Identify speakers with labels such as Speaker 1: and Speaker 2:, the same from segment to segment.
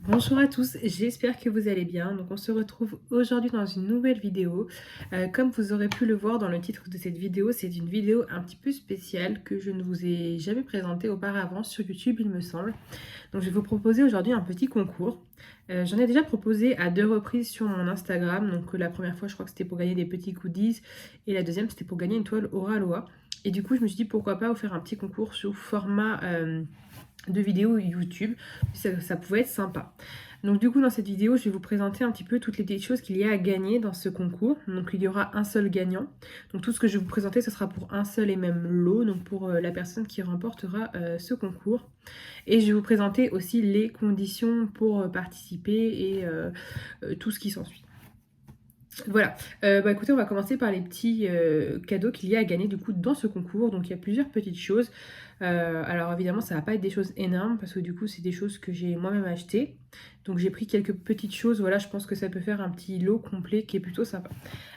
Speaker 1: Bonjour à tous, j'espère que vous allez bien. Donc on se retrouve aujourd'hui dans une nouvelle vidéo. Comme vous aurez pu le voir dans le titre de cette vidéo, c'est une vidéo un petit peu spéciale que je ne vous ai jamais présentée auparavant sur YouTube, il me semble. Donc je vais vous proposer aujourd'hui un petit concours. J'en ai déjà proposé à 2 reprises sur mon Instagram. Donc la première fois, je crois que c'était pour gagner des petits goodies et la deuxième, c'était pour gagner une toile Aura. Et du coup, je me suis dit pourquoi pas vous faire un petit concours sous format de vidéos YouTube, ça pouvait être sympa. Donc du coup dans cette vidéo je vais vous présenter un petit peu toutes les petites choses qu'il y a à gagner dans ce concours. Donc il y aura un seul gagnant. Donc tout ce que je vais vous présenter ce sera pour un seul et même lot, donc pour la personne qui remportera ce concours. Et je vais vous présenter aussi les conditions pour participer et tout ce qui s'ensuit. Voilà, écoutez, on va commencer par les petits cadeaux qu'il y a à gagner du coup dans ce concours. Donc il y a plusieurs petites choses. Alors évidemment ça va pas être des choses énormes parce que du coup c'est des choses que j'ai moi-même achetées. Donc j'ai pris quelques petites choses, voilà, je pense que ça peut faire un petit lot complet qui est plutôt sympa.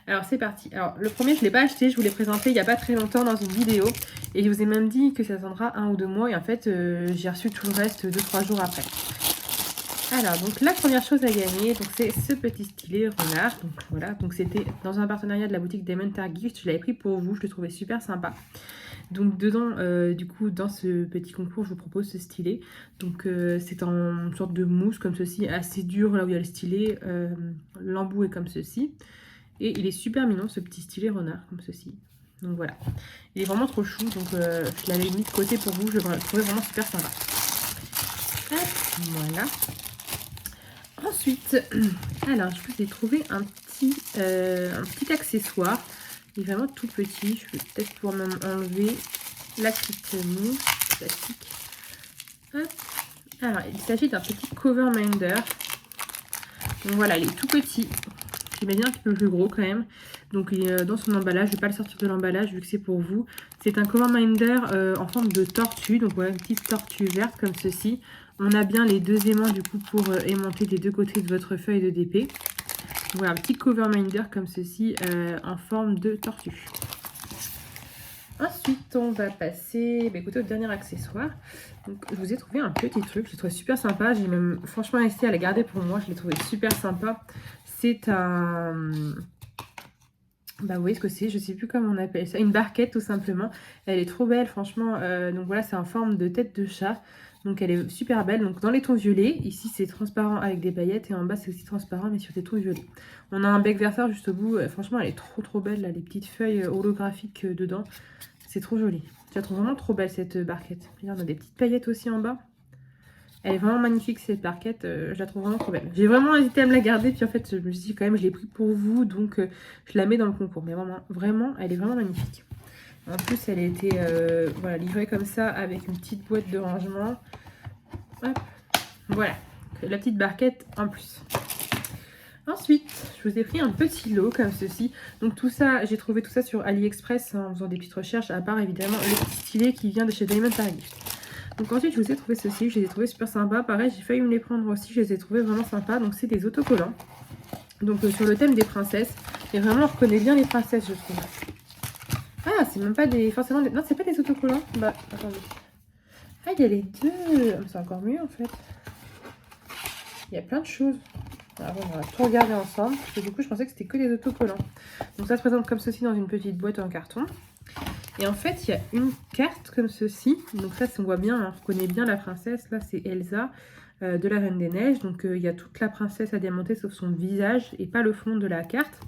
Speaker 1: Alors c'est parti. Alors le premier je ne l'ai pas acheté, je vous l'ai présenté il n'y a pas très longtemps dans une vidéo. Et je vous ai même dit que ça attendra 1 ou 2 mois et en fait j'ai reçu tout le reste 2-3 jours après. Alors, donc la première chose à gagner, donc c'est ce petit stylet renard. Donc voilà, donc c'était dans un partenariat de la boutique Dementar Gift. Je l'avais pris pour vous, je le trouvais super sympa. Donc dedans, du coup, dans ce petit concours, je vous propose ce stylet. Donc c'est en sorte de mousse comme ceci, assez dur là où il y a le stylet. L'embout est comme ceci. Et il est super mignon ce petit stylet renard comme ceci. Donc voilà, il est vraiment trop chou. Donc je l'avais mis de côté pour vous, je le trouvais vraiment super sympa. Hop, voilà. Ensuite, alors je vous ai trouvé un petit accessoire. Il est vraiment tout petit. Je vais peut-être pouvoir même enlever la petite mousse plastique. Hop. Alors, il s'agit d'un petit cover minder. Donc voilà, il est tout petit. J'imagine un petit peu plus gros quand même. Donc il est dans son emballage. Je ne vais pas le sortir de l'emballage vu que c'est pour vous. C'est un cover minder en forme de tortue. Donc voilà, une petite tortue verte comme ceci. On a bien les 2 aimants du coup pour aimanter des 2 côtés de votre feuille de DP. Voilà, un petit cover minder comme ceci en forme de tortue. Ensuite, on va passer écoutez, au dernier accessoire. Donc, je vous ai trouvé un petit truc, je l'ai trouvé super sympa. J'ai même franchement essayé à la garder pour moi, je l'ai trouvé super sympa. C'est un... vous voyez ce que c'est, je sais plus comment on appelle ça, une barquette tout simplement. Elle est trop belle franchement, donc voilà, c'est en forme de tête de chat. Donc elle est super belle, donc dans les tons violets, ici c'est transparent avec des paillettes et en bas c'est aussi transparent mais sur des tons violets. On a un bec verseur juste au bout, franchement elle est trop belle là, les petites feuilles holographiques dedans, c'est trop joli. Je la trouve vraiment trop belle cette barquette. Regarde, on a des petites paillettes aussi en bas. Elle est vraiment magnifique cette barquette, je la trouve vraiment trop belle. J'ai vraiment hésité à me la garder, puis en fait je me suis dit quand même je l'ai pris pour vous, donc je la mets dans le concours. Mais vraiment, elle est vraiment magnifique. En plus elle a été voilà, livrée comme ça avec une petite boîte de rangement. Hop, voilà, la petite barquette en plus. Ensuite, je vous ai pris un petit lot comme ceci. Donc tout ça, j'ai trouvé tout ça sur AliExpress en faisant des petites recherches, à part évidemment le petit stylet qui vient de chez Diamond Paris. Donc ensuite, je vous ai trouvé ceci, je les ai trouvés super sympas. Pareil, j'ai failli me les prendre aussi, je les ai trouvés vraiment sympas. Donc c'est des autocollants. Donc sur le thème des princesses. Et vraiment, on reconnaît bien les princesses, je trouve. Ah, c'est même pas des... forcément des... Non, c'est pas des autocollants. Bah, attendez. Ah, il y a les deux. C'est encore mieux en fait. Il y a plein de choses. Alors, on va tout regarder ensemble. Parce que du coup, je pensais que c'était que des autocollants. Donc ça se présente comme ceci dans une petite boîte en carton. Et en fait, il y a une carte comme ceci. Donc ça, on voit bien, on reconnaît bien la princesse. Là, c'est Elsa de la Reine des Neiges. Donc il y a toute la princesse à diamanter sauf son visage et pas le fond de la carte.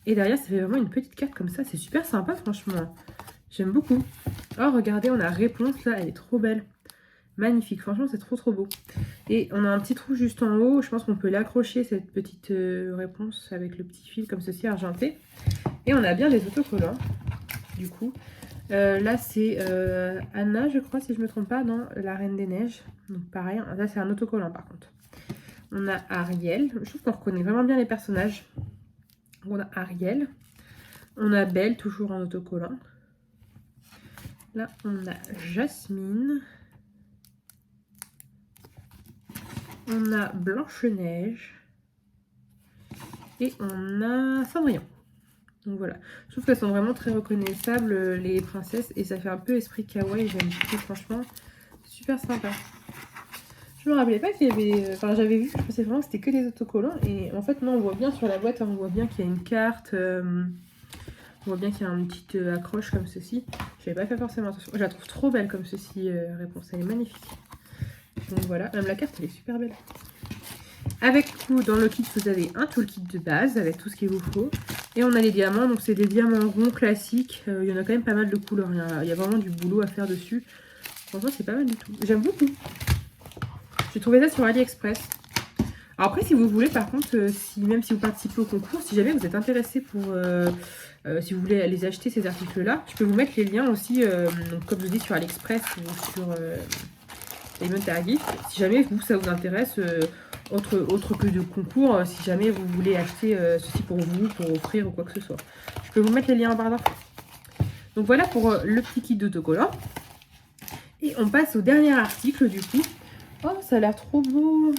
Speaker 1: Et derrière, ça fait vraiment une petite carte comme ça. C'est super sympa, franchement. J'aime beaucoup. Oh, regardez, on a réponse là. Elle est trop belle. Magnifique. Franchement, c'est trop beau. Et on a un petit trou juste en haut. Je pense qu'on peut l'accrocher, cette petite réponse, avec le petit fil comme ceci, argenté. Et on a bien les autocollants, du coup. Là c'est Anna je crois si je me trompe pas dans la Reine des Neiges. Donc pareil, là c'est un autocollant par contre. On a Ariel, je trouve qu'on reconnaît vraiment bien les personnages. On a Ariel. On a Belle toujours en autocollant. Là on a Jasmine. On a Blanche-Neige. Et on a Cendrillon. Donc voilà, je trouve qu'elles sont vraiment très reconnaissables les princesses et ça fait un peu esprit kawaii, j'aime beaucoup franchement, super sympa. Je me rappelais pas qu'il y avait... Enfin, j'avais vu, je pensais vraiment que c'était que des autocollants. Et en fait, non, on voit bien sur la boîte, hein, on voit bien qu'il y a une carte. On voit bien qu'il y a une petite accroche comme ceci. Je n'avais pas fait forcément attention. Je la trouve trop belle comme ceci, réponse. Elle est magnifique. Donc voilà, même la carte, elle est super belle. Avec du coup, dans le kit, vous avez un toolkit de base avec tout ce qu'il vous faut. Et on a les diamants, donc c'est des diamants ronds classiques. Il y en a quand même pas mal de couleurs. Il y a vraiment du boulot à faire dessus. Franchement, c'est pas mal du tout. J'aime beaucoup. J'ai trouvé ça sur AliExpress. Alors après, si vous voulez, par contre, même si vous participez au concours, si jamais vous êtes intéressé pour... si vous voulez les acheter, ces articles-là, je peux vous mettre les liens aussi, donc, comme je vous dis, sur AliExpress ou sur Diamond Target. Si jamais vous, ça vous intéresse, autre que de concours, si jamais vous voulez acheter ceci pour vous, pour offrir ou quoi que ce soit. Je peux vous mettre les liens en barre d'infos. Donc voilà pour le petit kit d'autocollant. Et on passe au dernier article du coup. Oh, ça a l'air trop beau.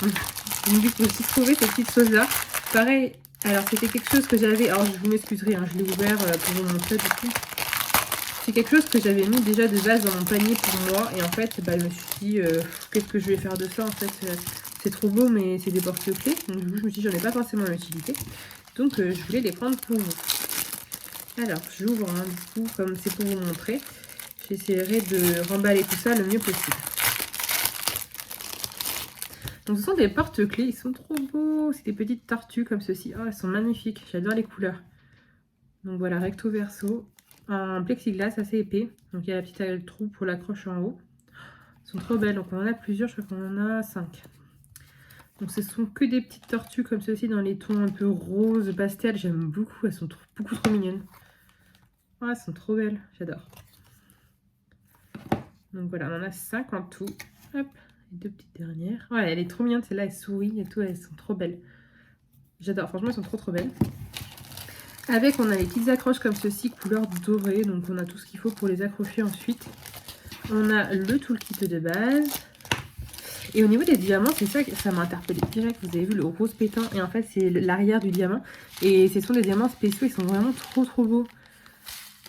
Speaker 1: Vous me dites aussi trouver cette petite chose-là. Pareil, alors c'était quelque chose que j'avais... Alors je vous m'excuserai, hein, je l'ai ouvert pour vous montrer du coup. C'est quelque chose que j'avais mis déjà de base dans mon panier pour moi. Et en fait, bah, je me suis dit, qu'est-ce que je vais faire de ça en fait c'est trop beau, mais c'est des porte-clés. Donc du coup, je me suis dit, j'en ai pas forcément l'utilité. Donc je voulais les prendre pour vous. Alors, j'ouvre, hein, du coup, comme c'est pour vous montrer. J'essaierai de remballer tout ça le mieux possible. Donc ce sont des porte-clés, ils sont trop beaux. C'est des petites tortues comme ceci. Oh, elles sont magnifiques, j'adore les couleurs. Donc voilà, recto verso. Un plexiglas assez épais. Donc il y a la petite trou pour l'accroche en haut. Elles sont trop belles, donc on en a plusieurs, je crois qu'on en a 5. Donc ce sont que des petites tortues comme ceci dans les tons un peu rose, pastel. J'aime beaucoup, elles sont beaucoup trop mignonnes. Oh, elles sont trop belles, j'adore. Donc voilà, on en a 5 en tout. Hop, les deux petites dernières. Ouais, elle est trop mignonne, celle-là, elle sourit et tout, elles sont trop belles. J'adore, franchement, elles sont trop belles. Avec, on a les petites accroches comme ceci, couleur dorée. Donc on a tout ce qu'il faut pour les accrocher ensuite. On a le toolkit de base. Et au niveau des diamants, c'est ça que ça m'a interpellé direct. Vous avez vu le rose pétant. Et en fait, c'est l'arrière du diamant. Et ce sont des diamants spéciaux, ils sont vraiment trop beaux.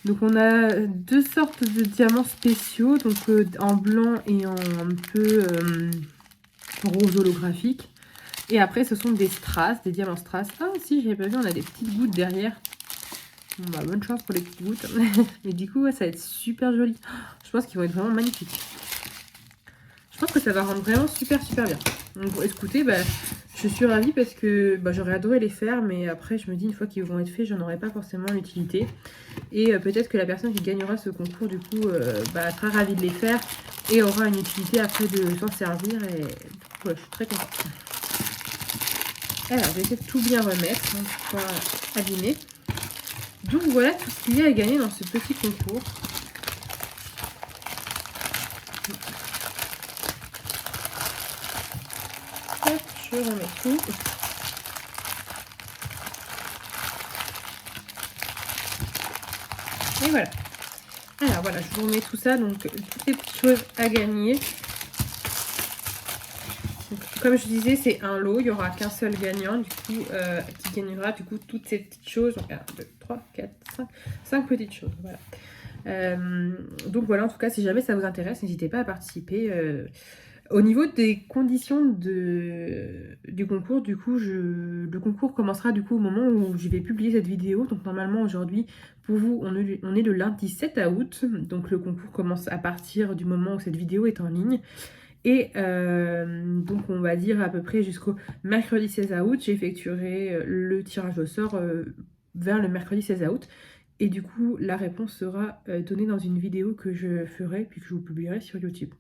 Speaker 1: Donc on a deux sortes de diamants spéciaux, donc en blanc et en un peu rose holographique. Et après ce sont des strass, des diamants strass. Ah si, j'avais pas vu, on a des petites gouttes derrière. Bon, bah, bonne chance pour les petites gouttes. Et du coup, ouais, ça va être super joli. Je pense qu'ils vont être vraiment magnifiques. Je pense que ça va rendre vraiment super bien. Donc écoutez, bah, je suis ravie parce que bah, j'aurais adoré les faire, mais après je me dis une fois qu'ils vont être faits, j'en aurai pas forcément l'utilité. Et peut-être que la personne qui gagnera ce concours du coup bah, sera ravie de les faire et aura une utilité après de s'en servir. Et ouais, je suis très contente. Alors je vais essayer de tout bien remettre, hein, pour pas abîmer. Donc voilà tout ce qu'il y a à gagner dans ce petit concours. Hop, je remets tout. Et voilà. Alors voilà, je vous remets tout ça, donc toutes les petites choses à gagner. Donc, comme je disais, c'est un lot, il n'y aura qu'un seul gagnant, du coup, qui gagnera du coup toutes ces petites choses. Donc 1, 2, 3, 4, 5 petites choses, voilà. Donc voilà, en tout cas, si jamais ça vous intéresse, n'hésitez pas à participer. Au niveau des conditions du concours, du coup, le concours commencera du coup au moment où je vais publier cette vidéo. Donc normalement aujourd'hui, pour vous, on est le lundi 7 août. Donc le concours commence à partir du moment où cette vidéo est en ligne. Et donc on va dire à peu près jusqu'au mercredi 16 août, j'effectuerai le tirage au sort vers le mercredi 16 août. Et du coup, la réponse sera donnée dans une vidéo que je ferai puis que je vous publierai sur YouTube.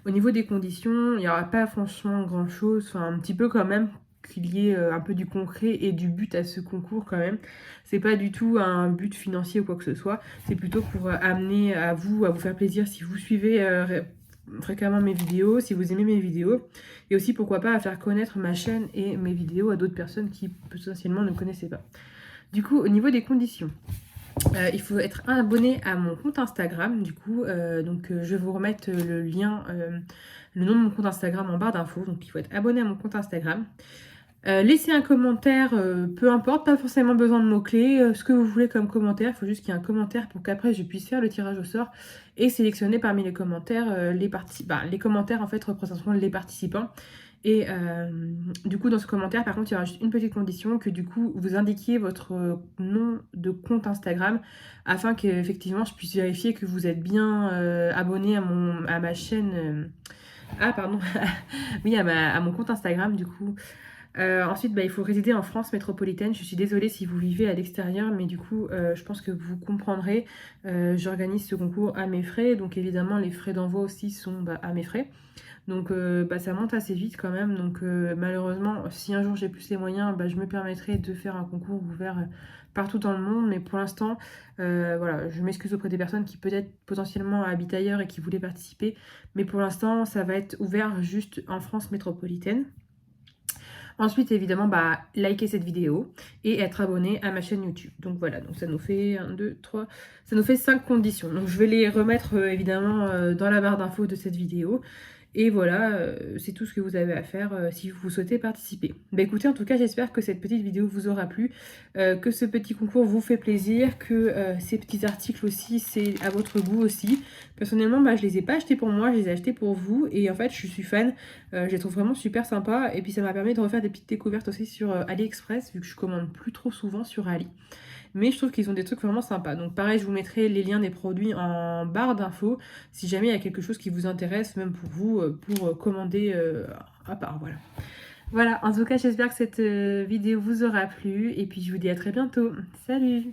Speaker 1: Au niveau des conditions, il n'y aura pas franchement grand chose, enfin un petit peu quand même qu'il y ait un peu du concret et du but à ce concours quand même. C'est pas du tout un but financier ou quoi que ce soit, c'est plutôt pour amener à vous faire plaisir si vous suivez fréquemment mes vidéos, si vous aimez mes vidéos, et aussi pourquoi pas à faire connaître ma chaîne et mes vidéos à d'autres personnes qui potentiellement ne connaissaient pas. Du coup, au niveau des conditions, il faut être abonné à mon compte Instagram. Du coup, je vais vous remettre le lien, le nom de mon compte Instagram en barre d'infos. Donc il faut être abonné à mon compte Instagram. Laissez un commentaire, peu importe, pas forcément besoin de mots-clés, ce que vous voulez comme commentaire. Il faut juste qu'il y ait un commentaire pour qu'après je puisse faire le tirage au sort et sélectionner parmi les commentaires, les commentaires en fait représenteront les participants. Et du coup, dans ce commentaire, par contre, il y aura juste une petite condition, que du coup, vous indiquiez votre nom de compte Instagram afin qu'effectivement, je puisse vérifier que vous êtes bien abonné à ma chaîne. Ah, pardon, oui, à mon compte Instagram, du coup. Ensuite, il faut résider en France métropolitaine. Je suis désolée si vous vivez à l'extérieur, mais du coup, je pense que vous comprendrez. J'organise ce concours à mes frais, donc évidemment, les frais d'envoi aussi sont à mes frais. Donc ça monte assez vite quand même. Donc malheureusement, si un jour j'ai plus les moyens, je me permettrai de faire un concours ouvert partout dans le monde. Mais pour l'instant, voilà, je m'excuse auprès des personnes qui peut-être potentiellement habitent ailleurs et qui voulaient participer. Mais pour l'instant, ça va être ouvert juste en France métropolitaine. Ensuite, évidemment, liker cette vidéo et être abonné à ma chaîne YouTube. Donc voilà, donc ça nous fait 1, 2, 3, ça nous fait 5 conditions. Donc je vais les remettre évidemment dans la barre d'infos de cette vidéo. Et voilà, c'est tout ce que vous avez à faire si vous souhaitez participer. Écoutez, en tout cas, j'espère que cette petite vidéo vous aura plu, que ce petit concours vous fait plaisir, que ces petits articles aussi, c'est à votre goût aussi. Personnellement, je les ai pas achetés pour moi, je les ai achetés pour vous. Et en fait, je suis fan, je les trouve vraiment super sympas. Et puis ça m'a permis de refaire des petites découvertes aussi sur AliExpress, vu que je commande plus trop souvent sur Ali. Mais je trouve qu'ils ont des trucs vraiment sympas. Donc pareil, je vous mettrai les liens des produits en barre d'infos si jamais il y a quelque chose qui vous intéresse, même pour vous, pour commander à part. Voilà. Voilà, en tout cas, j'espère que cette vidéo vous aura plu. Et puis je vous dis à très bientôt. Salut!